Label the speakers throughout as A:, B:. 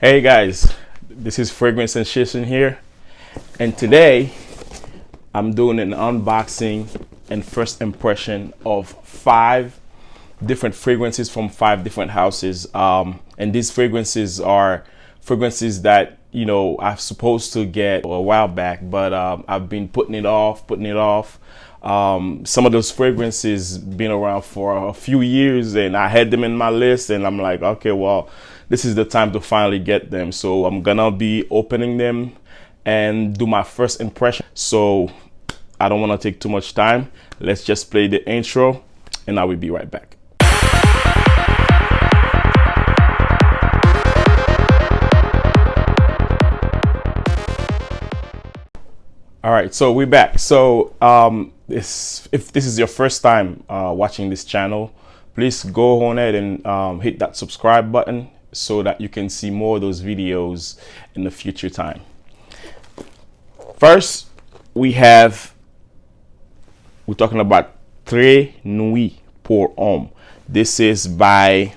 A: Hey guys, this is Fragrance Sensation here, and today I'm doing an unboxing and first impression of 5 different fragrances from 5 different houses. And these fragrances are fragrances that I'm supposed to get a while back, but I've been putting it off. Some of those fragrances been around for a few years, and I had them in my list, and I'm like, okay, well, this is the time to finally get them. So I'm gonna be opening them and do my first impression. So I don't want to take too much time. Let's just play the intro, and I will be right back. All right, so we're back. So if this is your first time watching this channel, please go on ahead and hit that subscribe button so that you can see more of those videos in the future time. First, we're talking about Très Nuit pour Homme. This is by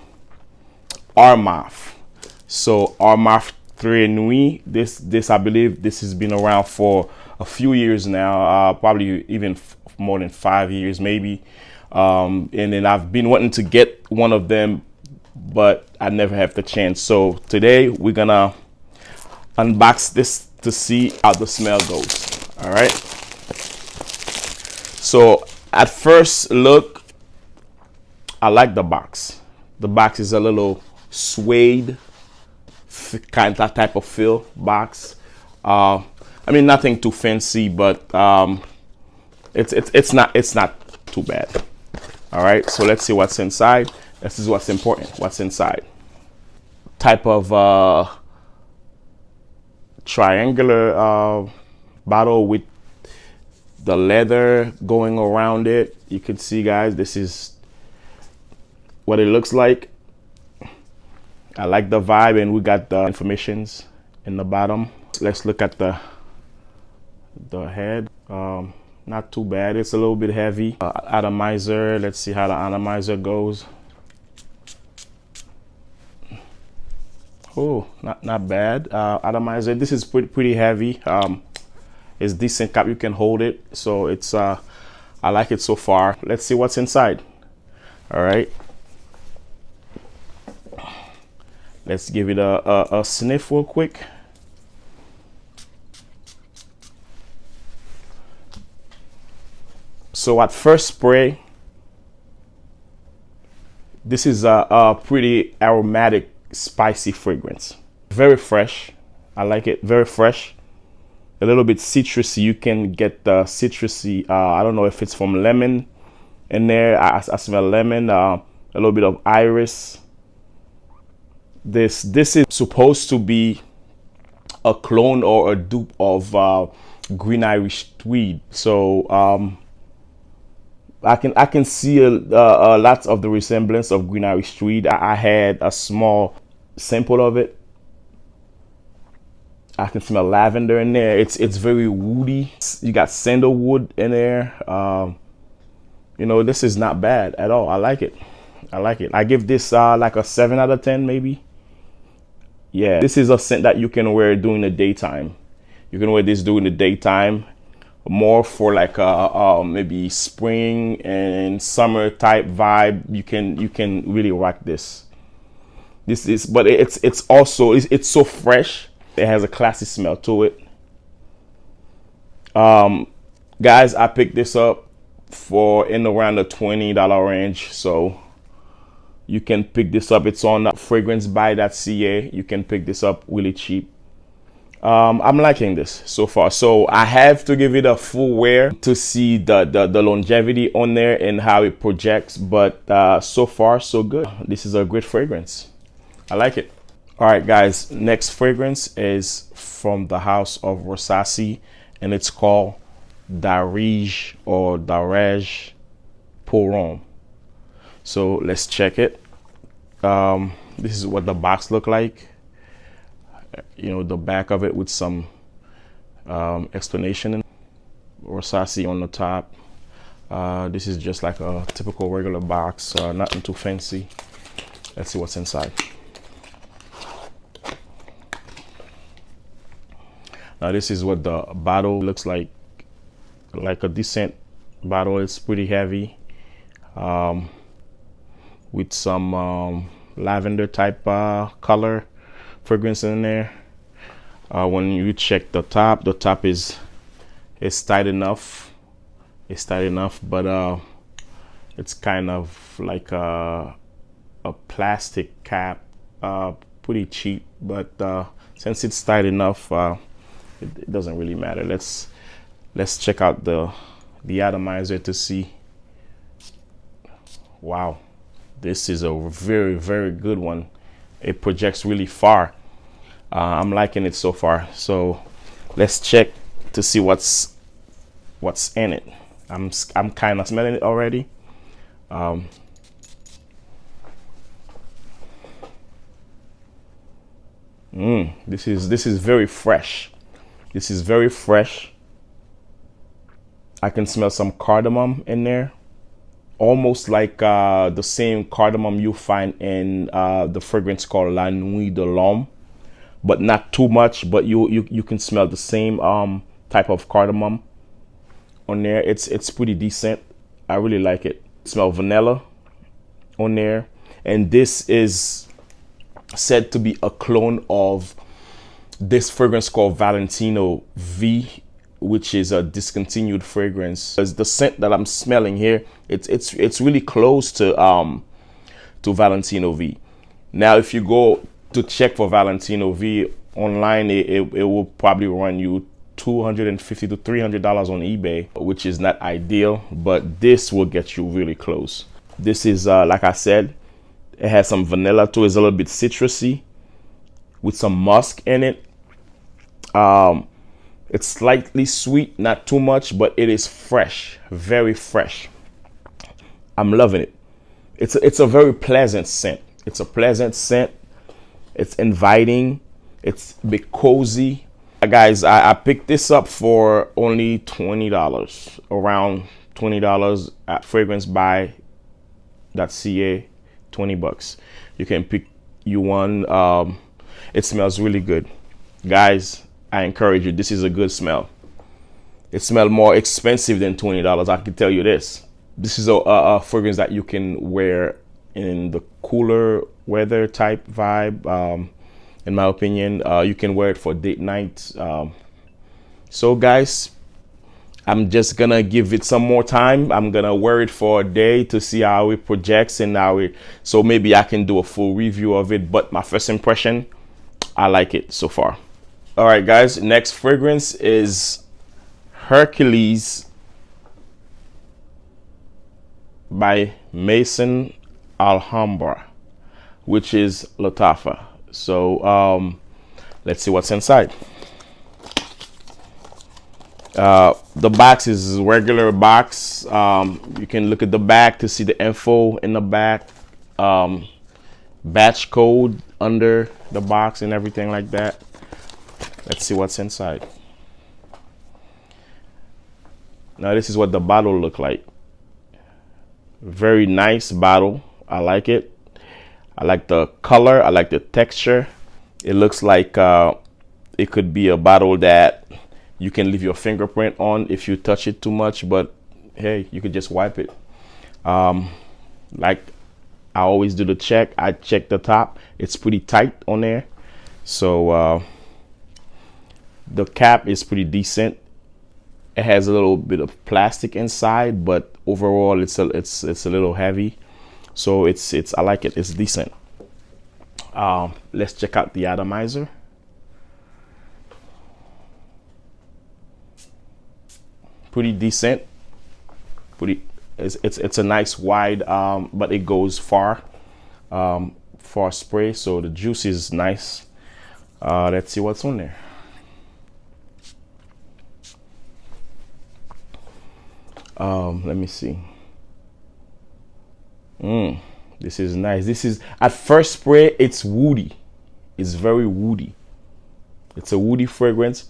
A: ARMAF. So ARMAF Très Nuit. This I believe this has been around for a few years now, probably even more than 5 years maybe. And then I've been wanting to get one of them, but I never have the chance. So today we're gonna unbox this to see how the smell goes. All right. So at first look, I like the box. The box is a little suede kind of type of feel box. I mean, nothing too fancy, but it's not too bad. All right, so let's see what's inside. This is what's important. What's inside? Type of triangular bottle with the leather going around it. You can see, guys, this is what it looks like. I like the vibe, and we got the informations in the bottom. Let's look at the head. Not too bad. It's a little bit heavy. Atomizer. Let's see how the atomizer goes. Oh, not bad. Atomizer. This is pretty heavy. It's decent cap. You can hold it. So it's I like it so far. Let's see what's inside. All right. Let's give it a sniff real quick. So at first spray, this is a pretty aromatic, spicy fragrance. Very fresh. I like it. Very fresh. A little bit citrusy. You can get the citrusy. I don't know if it's from lemon in there. I smell lemon. A little bit of iris. This is supposed to be a clone or a dupe of Green Irish Tweed. So I can see a lot of the resemblance of Green Irish Tweed. I had a small sample of it. I can smell lavender in there. It's very woody. You got sandalwood in there. This is not bad at all. I like it. I give this like a 7 out of 10 maybe. Yeah, this is a scent that you can wear during the daytime. You can wear this during the daytime, more for like maybe spring and summer type vibe. You can really rock this. But it's also so fresh. It has a classy smell to it. Guys, I picked this up for in around the $20 range. So you can pick this up. It's on fragrancebuy.ca. You can pick this up really cheap. I'm liking this so far. So I have to give it a full wear to see the longevity on there and how it projects. But so far, so good. This is a great fragrance. I like it. All right, guys. Next fragrance is from the house of RASASI, and it's called DAAREJ or DAAREJ pour Homme. So let's check it. This is what the box look like. The back of it with some explanation. RASASI on the top. This is just like a typical regular box, nothing too fancy. Let's see what's inside. Now this is what the bottle looks like a decent bottle. It's pretty heavy, with some lavender type color fragrance in there. When you check the top is tight enough. It's tight enough, but it's kind of like a plastic cap, pretty cheap. But since it's tight enough, it doesn't really matter. Let's check out the atomizer to see. Wow, this is a very, very good one. It projects really far. I'm liking it so far. So let's check to see what's in it. I'm kind of smelling it already. This is very fresh. This is very fresh. I can smell some cardamom in there, almost like the same cardamom you find in the fragrance called La Nuit de l'Homme, but not too much. But you can smell the same type of cardamom on there. It's pretty decent. I really like it. Smell vanilla on there, and this is said to be a clone of this fragrance called Valentino V, which is a discontinued fragrance. As the scent that I'm smelling here, it's really close to Valentino V. Now, if you go to check for Valentino V online, it will probably run you $250 to $300 on eBay, which is not ideal, but this will get you really close. This is like I said, it has some vanilla to it. It's a little bit citrusy with some musk in it. It's slightly sweet, not too much, but it is fresh, very fresh. I'm loving it. It's a very pleasant scent. It's a pleasant scent. It's inviting. It's a bit cozy. Guys, I picked this up for only $20, around $20 at fragrancebuy.ca. $20. You can pick you one. It smells really good, guys. I encourage you. This is a good smell. It smells more expensive than $20. I can tell you this. This is a fragrance that you can wear in the cooler weather type vibe. In my opinion, you can wear it for date night. So guys, I'm just gonna give it some more time. I'm gonna wear it for a day to see how it projects and so maybe I can do a full review of it. But my first impression, I like it so far. All right, guys, next fragrance is Hercules by Maison Alhambra, which is LATTAFA. So let's see what's inside. The box is a regular box. You can look at the back to see the info in the back, batch code under the box and everything like that. Let's see what's inside. Now this is what the bottle look like. Very nice bottle. I like it. I like the color. I like the texture. It looks like it could be a bottle that you can leave your fingerprint on if you touch it too much, but hey, you could just wipe it. Like I always do the check. I check the top. It's pretty tight on there. So the cap is pretty decent. It has a little bit of plastic inside, but overall it's a little heavy. So I like it. It's decent. Let's check out the atomizer. Pretty decent. It's a nice wide, but it goes far spray. So the juice is nice. Let's see what's on there. Let me see. This is nice. This is, at first spray, it's woody. It's very woody. It's a woody fragrance.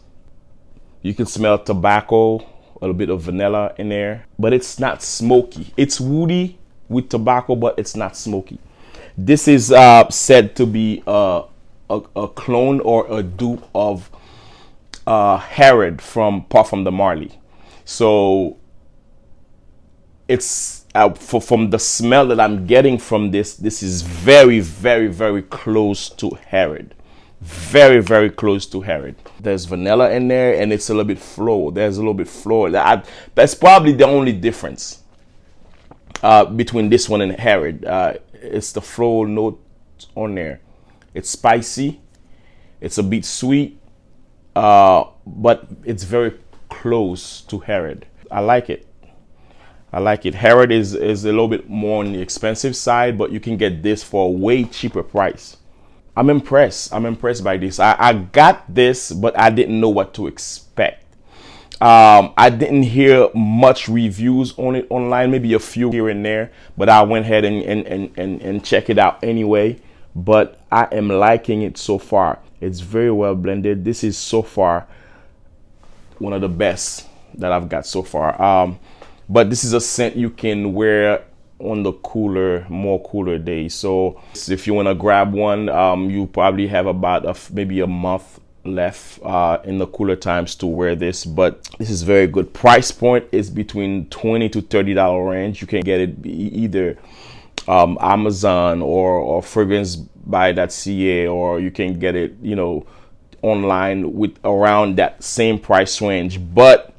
A: You can smell tobacco, a little bit of vanilla in there, but it's not smoky. It's woody with tobacco, but it's not smoky. This is said to be a clone or a dupe of Herod from Parfum de Marly. So it's from the smell that I'm getting from this is very, very, very close to Herod. Very, very close to Herod. There's vanilla in there, and it's a little bit floral. There's a little bit floral. That's probably the only difference between this one and Herod. It's the floral note on there. It's spicy. It's a bit sweet, but it's very close to Herod. I like it. I like it. Herod is a little bit more on the expensive side, but you can get this for a way cheaper price. I'm impressed. I'm impressed by this. I got this, but I didn't know what to expect. I didn't hear much reviews on it online, maybe a few here and there, but I went ahead and check it out anyway. But I am liking it so far. It's very well blended. This is so far one of the best that I've got so far. But this is a scent you can wear on the more cooler days. So if you want to grab one, you probably have about maybe a month left in the cooler times to wear this. But this is very good. Price point is between $20 to $30 range. You can get it either Amazon or fragrance.ca, or you can get it, you know, online with around that same price range. But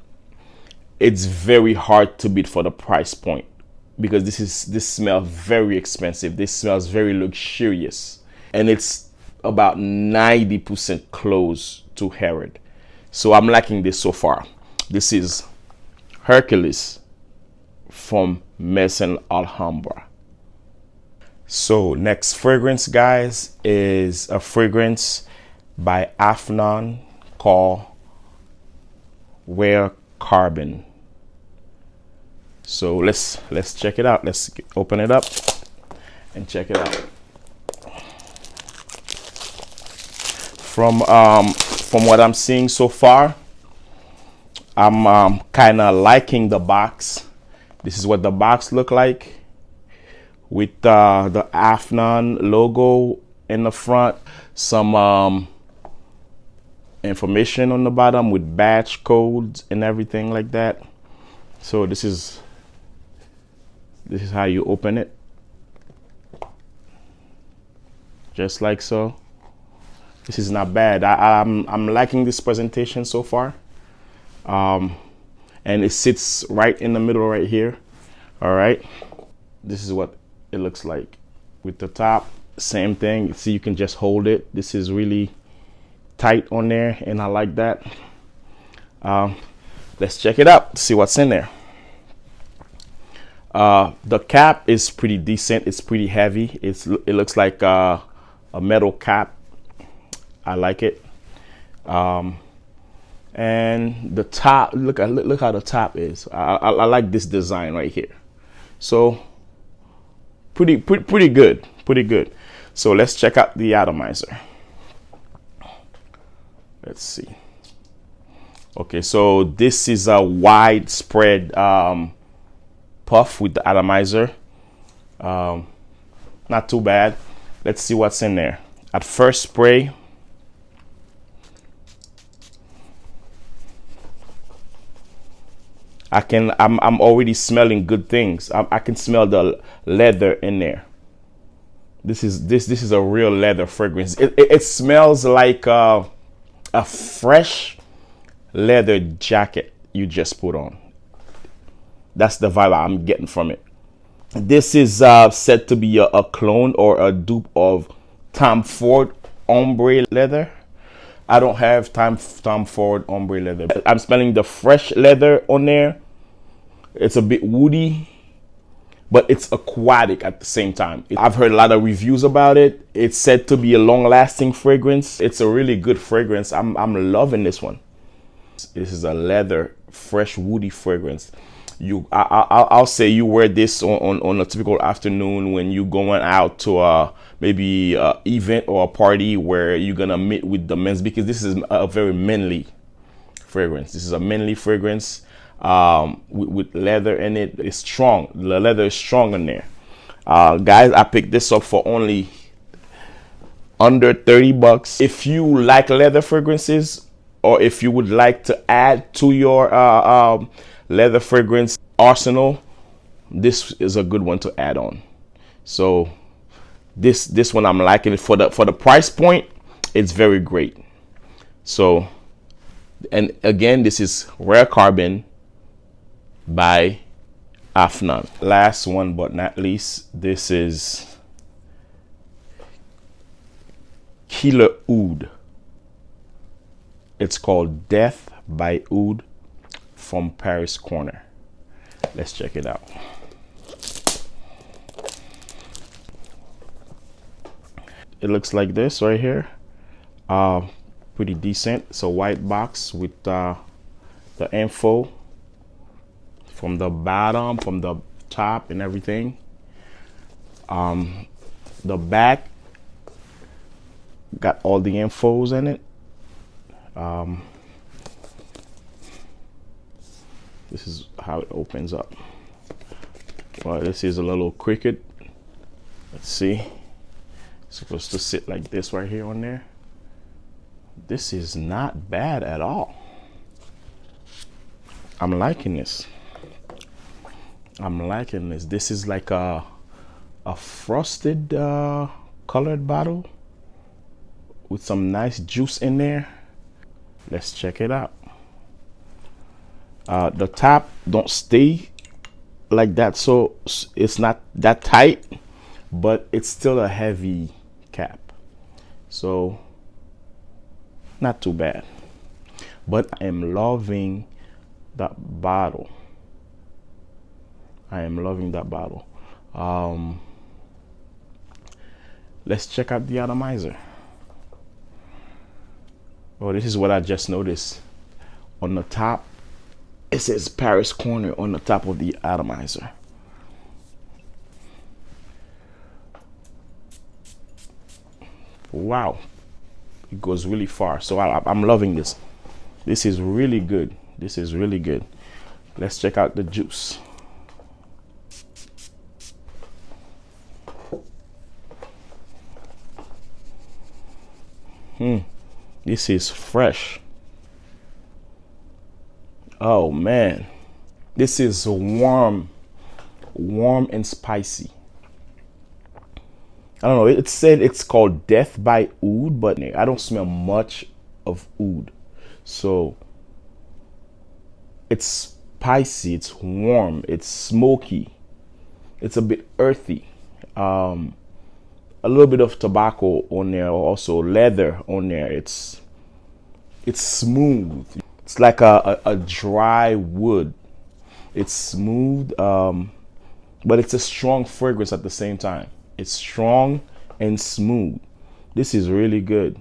A: it's very hard to beat for the price point, because this smells very expensive. This smells very luxurious, and it's about 90% close to Herod. So I'm liking this so far. This is Hercules from Maison Alhambra. So next fragrance, guys, is a fragrance by AFNAN called Rare Carbon. So let's check it out. Let's open it up and check it out. From what I'm seeing so far, I'm kind of liking the box. This is what the box look like, with the AFNAN logo in the front, some information on the bottom with batch codes and everything like that. So this is how you open it, just like so. This is not bad. I'm liking this presentation so far, and it sits right in the middle right here. All right, this is what it looks like with the top. Same thing. See, you can just hold it. This is really tight on there, and I like that. Let's check it out, see what's in there. The cap is pretty decent. It's pretty heavy. It looks like a metal cap. I like it. And the top, look how the top is. I like this design right here. So pretty good, pretty good. So let's check out the atomizer. Let's see. Okay, so this is a widespread puff with the atomizer. Not too bad. Let's see what's in there. At first spray, I'm already smelling good things. I can smell the leather in there. This is a real leather fragrance. It smells like a fresh leather jacket you just put on. That's the vibe I'm getting from it. This is said to be a clone or a dupe of Tom Ford ombre leather. I don't have Tom Ford ombre leather. I'm smelling the fresh leather on there. It's a bit woody, but it's aquatic at the same time. I've heard a lot of reviews about it. It's said to be a long-lasting fragrance. It's a really good fragrance. I'm loving this one. This is a leather, fresh, woody fragrance. I'll say you wear this on a typical afternoon when you're going out to maybe an event or a party where you're gonna meet with the men's, because this is a very manly fragrance. This is a manly fragrance with leather in it. It's strong. The leather is strong in there. Guys, I picked this up for only under $30. If you like leather fragrances, or if you would like to add to your leather fragrance arsenal, this is a good one to add on. So this one I'm liking it for the price point. It's very great. So, and again, this is Rare Carbon by AFNAN. Last one but not least, this is Killer Oud. It's called Death by Oud from Paris Corner. Let's check it out. It looks like this right here. Pretty decent. It's a white box with the info from the bottom, from the top, and everything. The back got all the infos in it. This is how it opens up. Well, this is a little cricket. Let's see. It's supposed to sit like this right here on there. This is not bad at all. I'm liking this. I'm liking this. This is like a frosted colored bottle with some nice juice in there. Let's check it out. The top don't stay like that, so it's not that tight, but it's still a heavy cap, so not too bad. But I am loving that bottle. I am loving that bottle. Let's check out the atomizer. Oh, this is what I just noticed. On the top, it says Paris Corner on the top of the atomizer. Wow, it goes really far. So I'm loving this. This is really good. This is really good. Let's check out the juice. This is fresh. Oh man, this is warm and spicy. I don't know, it said it's called Death by Oud, but I don't smell much of oud. So it's spicy, it's warm, it's smoky, it's a bit earthy. A little bit of tobacco on there, also leather on there. It's smooth. It's like a dry wood. It's smooth, but it's a strong fragrance at the same time. It's strong and smooth. This is really good.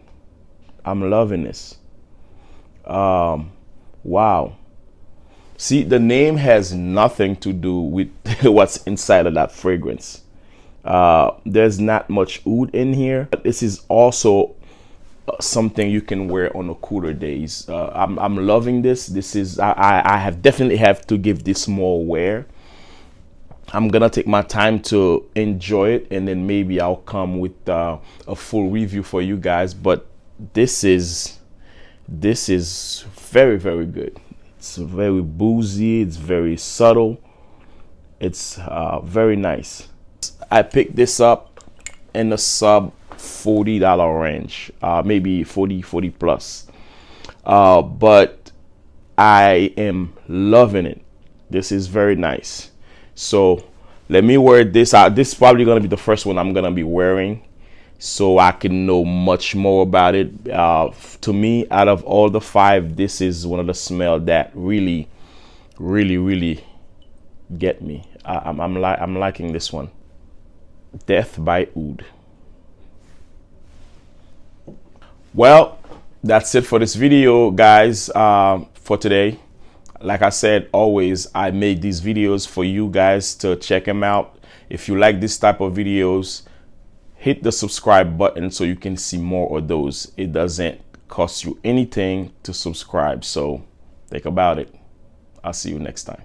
A: I'm loving this. Wow. See, the name has nothing to do with what's inside of that fragrance. There's not much oud in here, but this is also something you can wear on the cooler days. I'm loving this. This is I have definitely have to give this more wear. I'm gonna take my time to enjoy it, and then maybe I'll come with a full review for you guys. But this is very, very good. It's very boozy. It's very subtle. It's very nice. I picked this up in the sub $40 range, maybe 40 plus, but I am loving it. This is very nice. So let me wear this out. This is probably going to be the first one I'm going to be wearing, so I can know much more about it. To me, out of all the 5, this is one of the smell that really get me. I'm liking this one. Death by Oud. Well, that's it for this video, guys, for today. Like I said, always I make these videos for you guys to check them out. If you like this type of videos, hit the subscribe button so you can see more of those. It doesn't cost you anything to subscribe, so think about it. I'll see you next time.